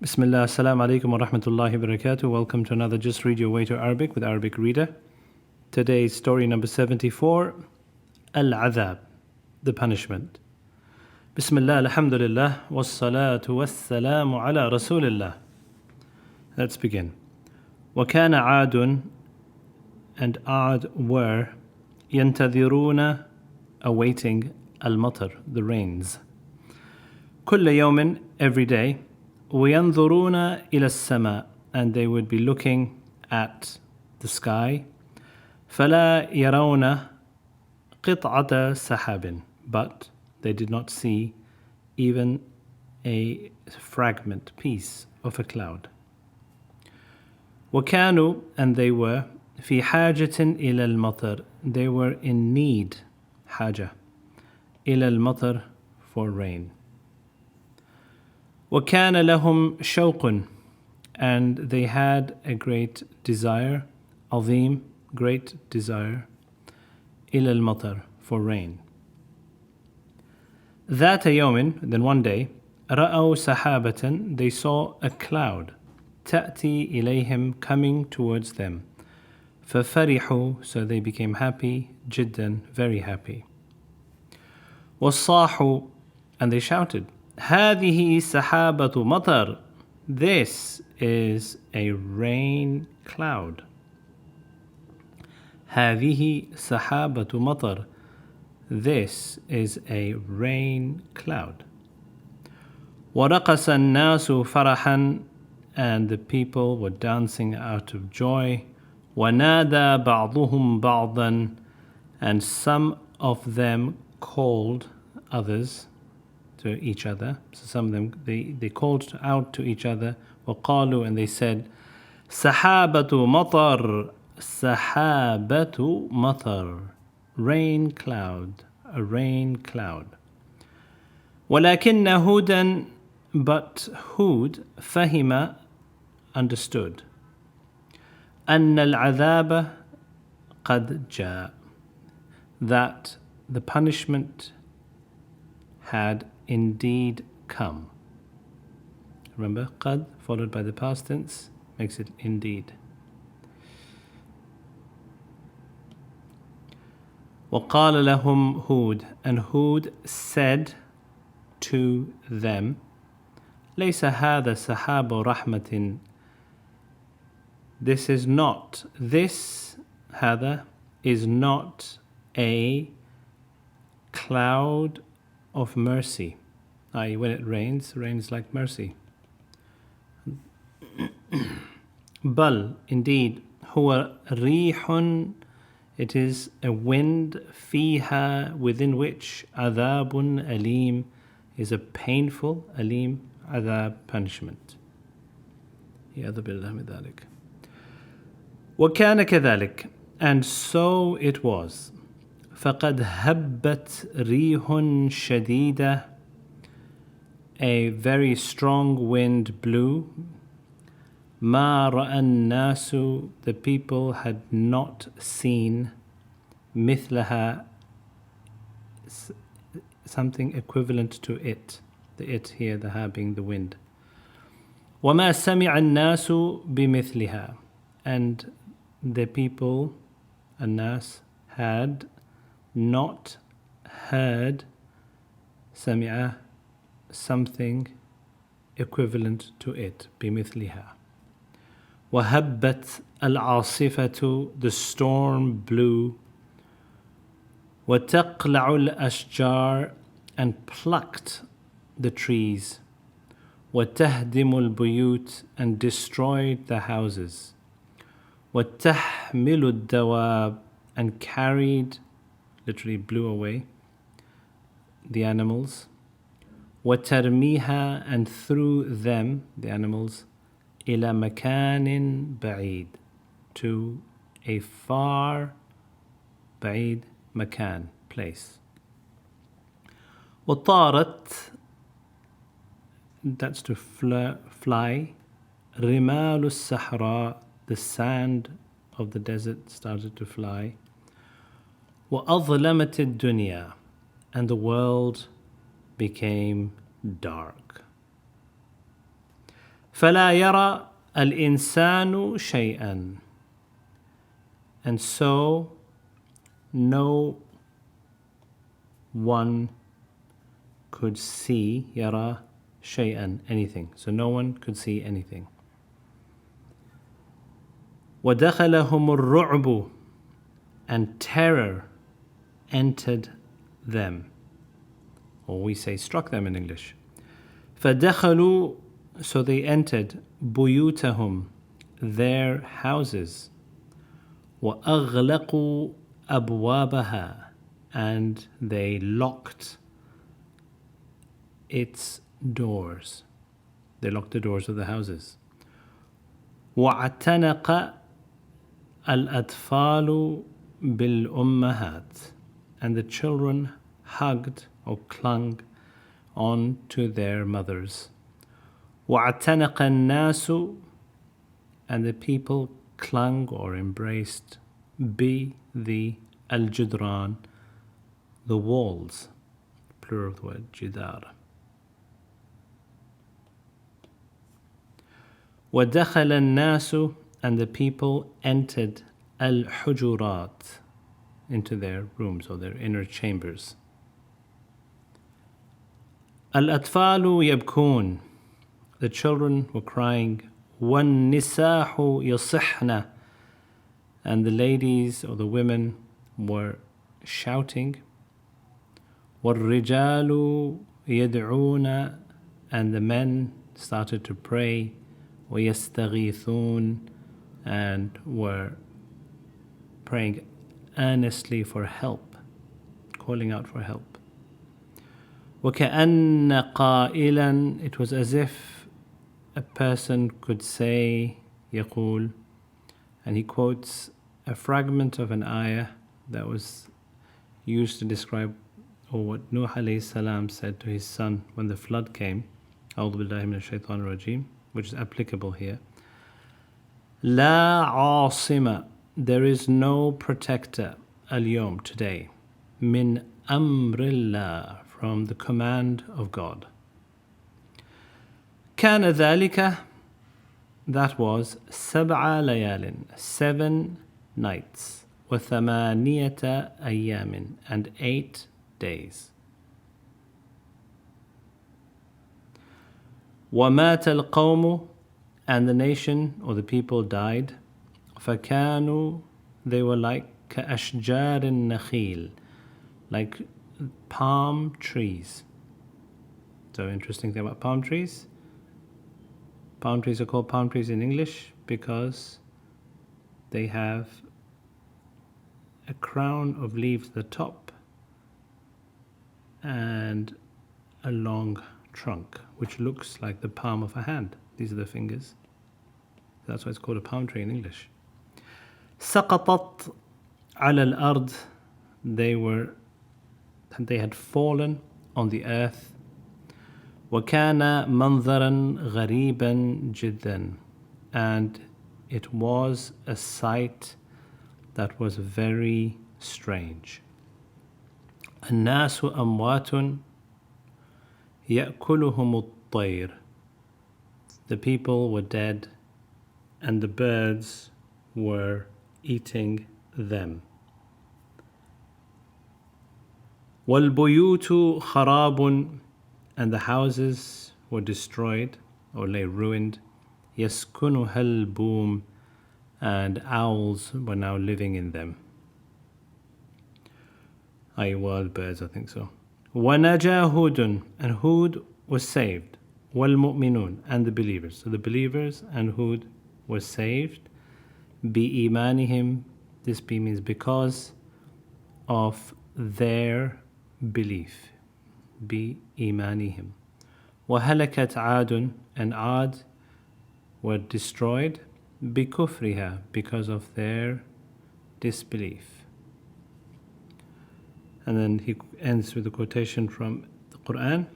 Bismillah, assalamu alaikum wa rahmatullahi wa barakatuh. Welcome to another Just Read Your Way to Arabic with Arabic Reader. Today's story number 74, العذاب, the punishment. Bismillah, alhamdulillah, wassalatu wassalamu ala rasulillah. Let's begin. وكان عاد, and Ad were, ينتظرون, awaiting, المطر, the rains. كل يوم, every day. وينظرون إلى السماء, and they would be looking at the sky. فلا يرون قطعة سحاب, but they did not see even a fragment, piece of a cloud. وكانوا, and they were, في حاجة إلى المطر, they were in need, حاجة, إلى المطر, for rain. وكان لهم شوق, and they had a great desire, عظيم, great desire, إلى المطر, for rain. ذات يوم, then one day, رأوا سحابة, they saw a cloud, تأتي إليهم, coming towards them. ففرحوا, so they became happy, جدا, very happy. وصاحوا, and they shouted, هذه سحابة مطر, this is a rain cloud. هذه سحابة مطر, this is a rain cloud. ورقص الناس فرحا, and the people were dancing out of joy. ونادى بعضهم بعضا, and some of them called others, to each other. So some of them, they called out to each other. وقالوا, and they said, سحابة مطر, سحابة مطر, rain cloud, a rain cloud. ولكن هودا, but Hud, فهم, understood, أن العذاب قد جاء, that the punishment had indeed come. Remember, قد followed by the past tense makes it indeed. وقال لهم هود, and Hud said to them, ليس هذا سحاب رحمة, this هذا is not a cloud of mercy, i.e. when it rains like mercy. بل, indeed, هو ريح, it is a wind, فيها, within which, عذاب أليم, is a painful, أليم, عذاب, punishment. يعوذ بالله من ذلك. وكان كذلك, and so it was. فقد هبت ريح شديدة, a very strong wind blew. ما رأى الناس, the people had not seen, مثلها, something equivalent to it, the it here, the ha being the wind. وما سمع الناس بمثلها, and the people, الناس, had not heard, سمع, something equivalent to it, بمثلها. وهبت العاصفة, the storm blew. وتقلع الأشجار, and plucked the trees. وتهدم البيوت, and destroyed the houses. وتحمل الدواب, and carried, literally blew away, the animals. وترميها, and threw them, the animals, إلى مكان بعيد, to a far, بعيد, مكان, place. وطارت, that's to fly. رمال الصحراء, the sand of the desert started to fly. وأظلمت الدنيا, and the world became dark. فلا يرى الإنسان شيئا. And so no one could see يرى شيئا, anything. So no one could see anything. وَدَخَلَهُمُ الرُّعْبُ, and terror entered them. Or we say struck them in English. فَدَخَلُوا, so they entered بُيُوتَهُم, their houses. وَأَغْلَقُوا أَبْوَابَهَا, and they locked its doors. They locked the doors of the houses. وَاعْتَنَقَ الْأَطْفَالُ بِالْأُمَّهَاتِ, and the children hugged or clung on to their mothers. وَاعْتَنَقَ النَّاسُ, and the people clung or embraced the الجدران, the walls, plural of the word جدار. وَدَخَلَ النَّاسُ, and the people entered الحجرات, into their rooms or their inner chambers. الأطفال يبكون, the children were crying. وَالنِّسَاحُ يَصِحْنَ, and the ladies or the women were shouting. وَالرِّجَالُ يَدْعُونَ, and the men started to pray. وَيَسْتَغِيثُونَ, and were praying earnestly for help, calling out for help. وَكَأَنَّ قَائِلًا, it was as if a person could say, يقول, and he quotes a fragment of an ayah that was used to describe, or what Nuh alayhi salam said to his son when the flood came. أعوذ بالله من الشيطان الرجيم, which is applicable here. لا عاصم, there is no protector, اليوم, today, من أمر الله, from the command of God. كان ذلك, that was 7 ليال, 7 nights, وثمانية أيام, and 8 days. ومات القوم, and the nation or the people died. فكانوا, they were like كأشجار النخيل, like palm trees. So interesting thing about palm trees. Palm trees are called palm trees in English because they have a crown of leaves at the top and a long trunk, which looks like the palm of a hand. These are the fingers. That's why it's called a palm tree in English. سقطت على الأرض, they had fallen on the earth. وكان منظرا غريبا جدا, and it was a sight that was very strange. الناس أموات يأكلهم الطير, the people were dead and the birds were eating them. والبيوت خراب, and the houses were destroyed or lay ruined. يسكنها البوم, and owls were now living in them. Wild birds, I think so. وَنَجَا هُودٌ, and Hud was saved. وَالْمُؤْمِنُونَ, and the believers. So the believers and Hud were saved. بِإِيمَانِهِمْ, this means because of their belief. بِإِيمَانِهِمْ. وَهَلَكَتْ عَادٌ, and Ad were destroyed. بِكُفْرِهَا, because of their disbelief. And then he ends with a quotation from the Quran.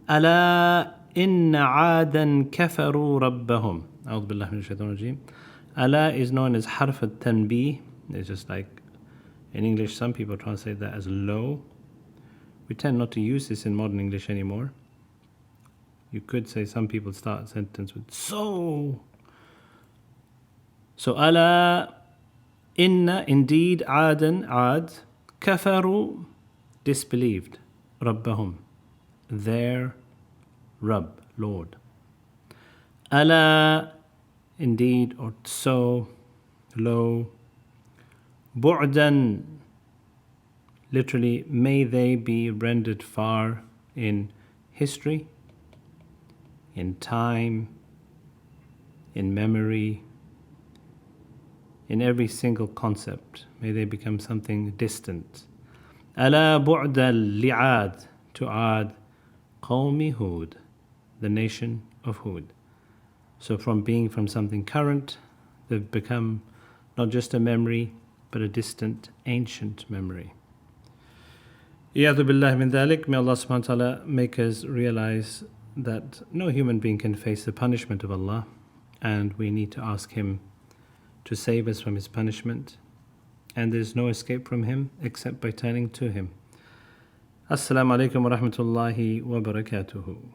ألا إن عادا كفروا ربهم. أعوذ بالله من الشيطان الرجيم. ألا is known as حرف التنبيه. It's just like in English, some people translate that as low. We tend not to use this in modern English anymore. You could say some people start a sentence with so. So ala inna, indeed, adan, ad, kafaru, disbelieved, rabbahum, their Rabb, Lord. Ala, indeed, or so, lo, bu'dan, literally, may they be rendered far in history, in time, in memory, in every single concept. May they become something distant. Ala bu'dal li'ad, to Ad, qawmi Hud, the nation of Hud. So from something current, they've become not just a memory, but a distant, ancient memory. Iyadhu billah min dhalik. May Allah subhanahu wa ta'ala make us realize that no human being can face the punishment of Allah, and we need to ask Him to save us from His punishment, and there's no escape from Him except by turning to Him. Assalamu alaikum wa rahmatullahi wa barakatuhu.